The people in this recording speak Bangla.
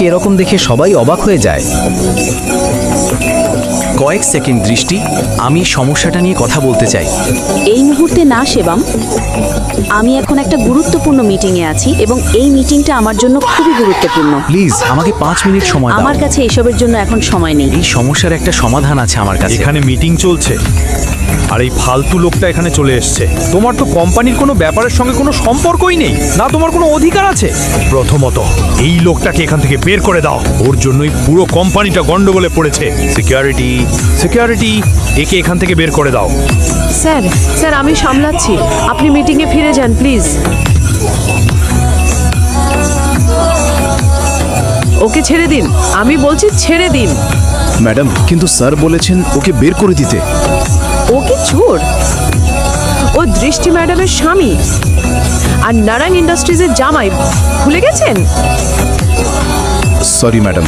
এরকম দেখে সবাই অবাক হয়ে যায়। কয়েক সেকেন্ড দৃষ্টি, আমি সমস্যাটা নিয়ে কথা বলতে চাই। এই মুহূর্তে না শিবম, আমি এখন একটা গুরুত্বপূর্ণ মিটিংয়ে আছি এবং এই মিটিংটা আমার জন্য খুবই গুরুত্বপূর্ণ। প্লিজ আমাকে 5 মিনিট সময় দাও। আমার কাছে এসবের জন্য এখন সময় নেই। এই সমস্যার একটা সমাধান আছে আমার কাছে। এখানে মিটিং চলছে আর এই ফালতু লোকটা এখানে চলে এসছে। তোমার তো কোম্পানির কোনো ব্যাপারের সঙ্গে কোনো সম্পর্কই নেই, না তোমার কোনো অধিকার আছে। প্রথমত এই লোকটাকে এখান থেকে বের করে দাও, ওর জন্যই পুরো কোম্পানিটা গন্ডগোলে পড়েছে। সিকিউরিটি সিকিউরিটি, একে এখান থেকে বের করে দাও। স্যার স্যার আমি সামলাচ্ছি, আপনি মিটিংয়ে ফিরে যান প্লিজ। ওকে ছেড়ে দিন, আমি বলছি ছেড়ে দিন। ম্যাডাম, কিন্তু স্যার বলেছেন ওকে বের করে দিতে। ও কি চোর? ও দৃষ্টি ম্যাডামের স্বামী আর নারায়ণ ইন্ডাস্ট্রিজের জামাই, ভুলে গেছেন? Sorry madam,